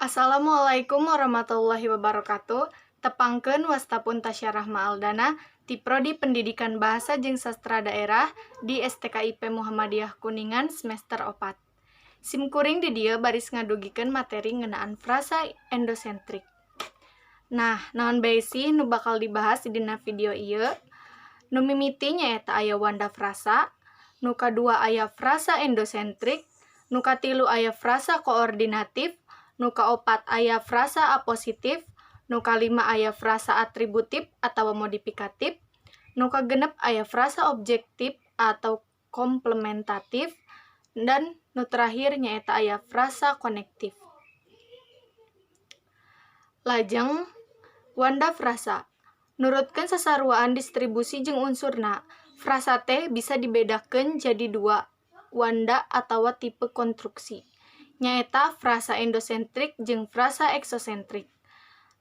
Assalamualaikum warahmatullahi wabarakatuh. Tepangkeun wastapun tasyarah ma'aldana ti Prodi Pendidikan Bahasa jeung Sastra Daerah di STKIP Muhammadiyah Kuningan semester 4. Simkuring di dieu baris ngadugikeun materi ngeunaan frasa endosentrik. Nah, naon bae sih nu bakal dibahas dina video ieu? Nu mimiti nyaeta aya wanda frasa, nu kadua aya frasa endosentrik, nu katilu aya frasa koordinatif, nu kaopat aya frasa apositif, nu kalima aya frasa atributif atau modifikatif, nu kagenep aya frasa objektif atau komplementatif, dan nu terakhir nyaeta aya frasa konektif. Lajeng wanda frasa. Nurutkeun sasaruaan distribusi jeung unsurna, frasa teh bisa dibedakeun jadi dua wanda atawa tipe konstruksi. Nyaeta frasa endosentrik jeung frasa eksosentrik.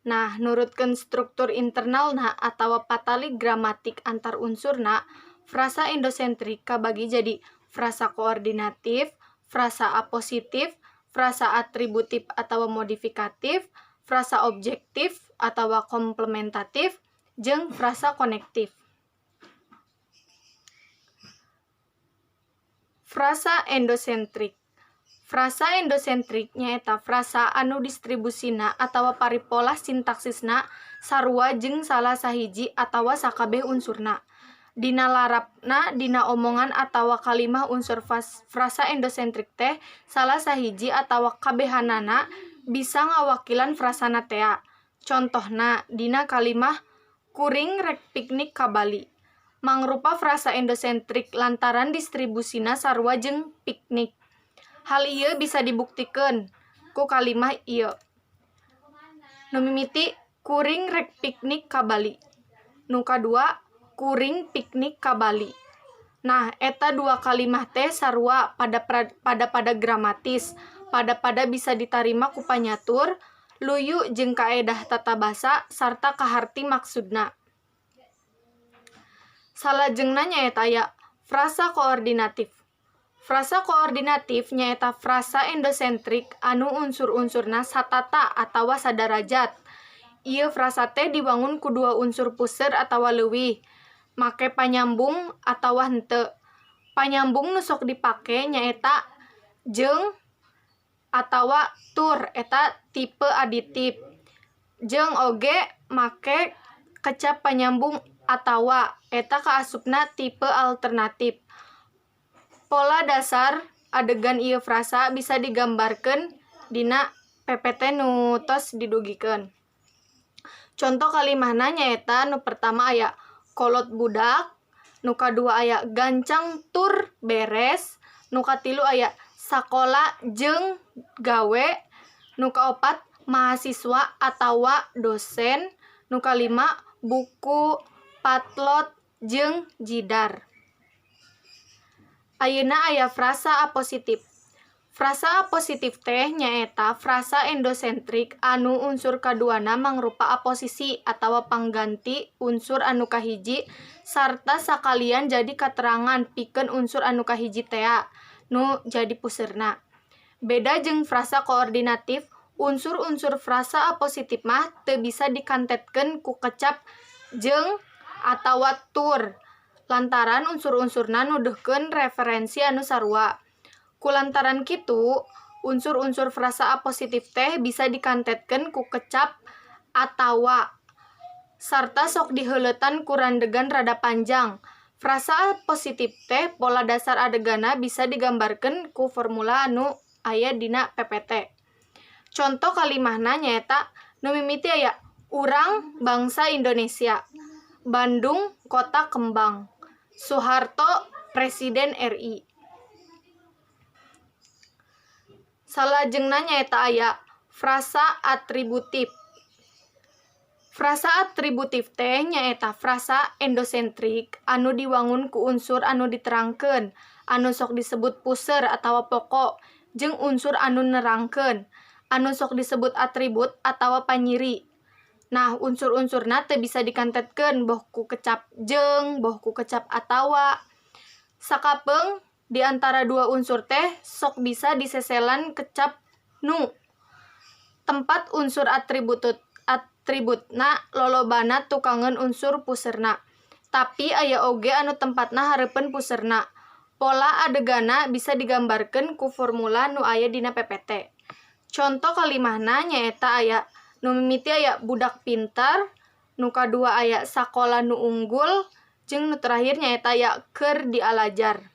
Nah, nurutkeun struktur internalna atawa patali gramatik antar unsurna, frasa endosentrik kabagi jadi frasa koordinatif, frasa apositif, frasa atributif atawa modifikatif, frasa objektif atawa komplementatif, jeung frasa konektif. Frasa endosentrik. Frasa endosentrik nyaeta frasa anu distribusina atawa paripola sintaksisna sarua jeung salah sahiji atawa sakabeh unsurna. Dina larapna dina omongan atawa kalimah unsur frasa endosentrik teh salah sahiji atawa kabehanana bisa ngawakilan frasana tea. Contohna dina kalimah kuring rek piknik ka Bali. Mangrupa frasa endosentrik lantaran distribusina sarua jeung piknik. Hal ieu bisa dibuktikeun ku kalimah ieu. Nu mimiti kuring rek piknik ka Bali. Nu kadua kuring piknik ka Bali. Nah, eta dua kalimah teh sarua pada gramatis. Pada bisa ditarima ku panyatur, luyu jeung kaedah tata basa sarta kaharti maksudna. Salajengna nyaeta aya frasa koordinatif. Frasa koordinatif nyaeta frasa endosentrik anu unsur-unsurna satata atawa sadarajat. Ieu frasa teh dibangun ku dua unsur puseur atawa leuwih, make panyambung atawa henteu. Panyambung nu sok dipake nyaeta jeung atawa tur eta tipe aditif. Jeung oge make kecap panyambung atawa eta kaasupna tipe alternatif. Pola dasar adegan ieu frasa bisa digambarkeun dina PPT nu tos didugikeun. Contoh kalimahna nyaeta nu pertama aya kolot budak, nu kadua aya gancang tur beres, nu katilu aya sakola jeung gawe, nu kaopat mahasiswa atawa dosen, nu kalima buku, patlot, jeung jidar. Ayeuna aya frasa apositif. Frasa apositif teh nyaeta frasa endosentrik anu unsur kaduana mangrupa aposisi atawa pangganti unsur anu kahiji sarta sakalian jadi katerangan pikeun unsur anu kahiji tea nu jadi puseurna. Beda jeung frasa koordinatif, unsur-unsur frasa apositif mah teu bisa dikantetkeun ku kecap jeung atawa tur. Lantaran unsur-unsurna nuduhkeun referensi anu sarua. Kulantaran kitu, unsur-unsur frasa apositif teh bisa dikantetkeun ku kecap atawa sarta sok diheuleutan ku randegan rada panjang. Frasa apositif teh pola dasar adegana bisa digambarkeun ku formula anu aya dina PPT. Contoh kalimahna nyaeta nu mimiti aya urang bangsa Indonesia. Bandung kota kembang. Soeharto Presiden RI. Salajengna nyaeta aya frasa atributif. Frasa atributif teh nyaeta frasa endosentrik anu diwangun ku unsur anu diterangkeun, anu sok disebut puseur atawa pokok, jeung unsur anu nerangkeun, anu sok disebut atribut atawa panyiri. Nah, unsur-unsurna teu bisa dikantetkeun boh ku kecap jeung, boh ku kecap atawa. Sakapeung di antara dua unsur teh sok bisa diseselan kecap nu. tempat unsur atributna lolobana tukangan unsur puserna. Tapi aya oge anu tempatna hareupeun puserna. Pola adegana bisa digambarkeun ku formula nu aya dina PPT. Contoh kalimahna nyaeta aya nu mimiti aya budak pintar, nu kadua aya sakola nu unggul, jeung nu terakhir nyaeta aya keur dialajar.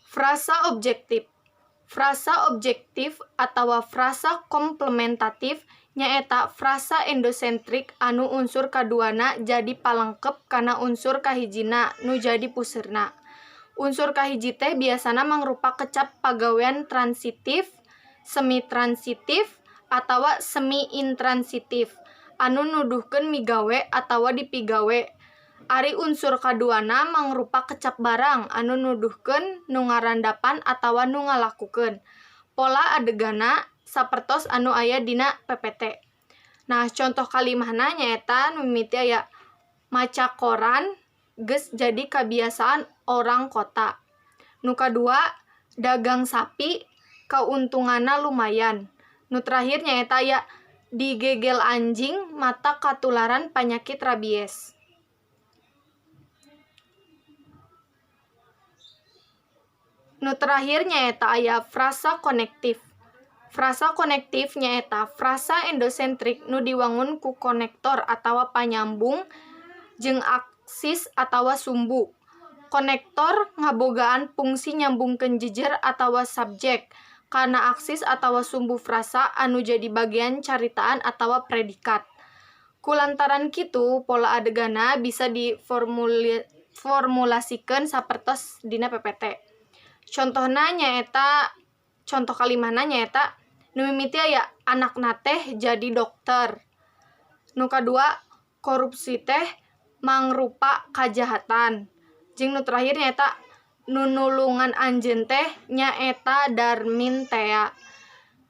Frasa objektif. Frasa objektif atawa frasa komplementatif nyaeta frasa endosentrik anu unsur kaduana jadi palengkep kana unsur kahijina nu jadi puseurna. Unsur kahiji teh biasana mangrupa kecap pagawean transitif, semi-transitif, atawa semi-intransitif anu nuduhkeun migawe atawa dipigawe. Ari unsur kaduana mangrupa kecap barang anu nuduhkeun nu ngarandapan atawa nu ngalakukeun. Pola adegana sapertos anu aya dina PPT. Nah, contoh kalimahna nyaeta nu mimiti aya maca koran geus jadi kebiasaan orang kota. Nu kadua, dagang sapi kauntunganna lumayan. Nu terakhir nyaeta aya digegel anjing mata katularan penyakit rabies. Nu terakhir nyaeta aya frasa konektif. Frasa konektif nyaeta frasa endosentrik nu diwangun ku konektor atawa panyambung jeung aksis atawa sumbu. Konektor ngabogaan fungsi nyambungkeun jejer atawa subjek kana aksis atawa sumbu frasa anu jadi bagian caritaan atawa predikat. Kulantaran kitu, pola adegana bisa diformulasikeun sapertos dina PPT. Contoh kalimahna nyaeta nu mimiti aya anakna teh jadi dokter. Nu kadua, korupsi teh mangrupa kajahatan. Jeung nu terakhir nyaeta nu nulungan anjeun teh nyaeta Darmin tea.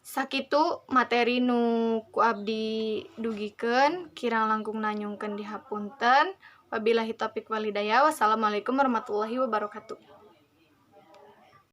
Sakitu materi nu ku abdi dugikeun, kirang langkung nanyungkeun dihapunten. Wabillahi taufiq wal hidayah. Wassalamualaikum warahmatullahi wabarakatuh.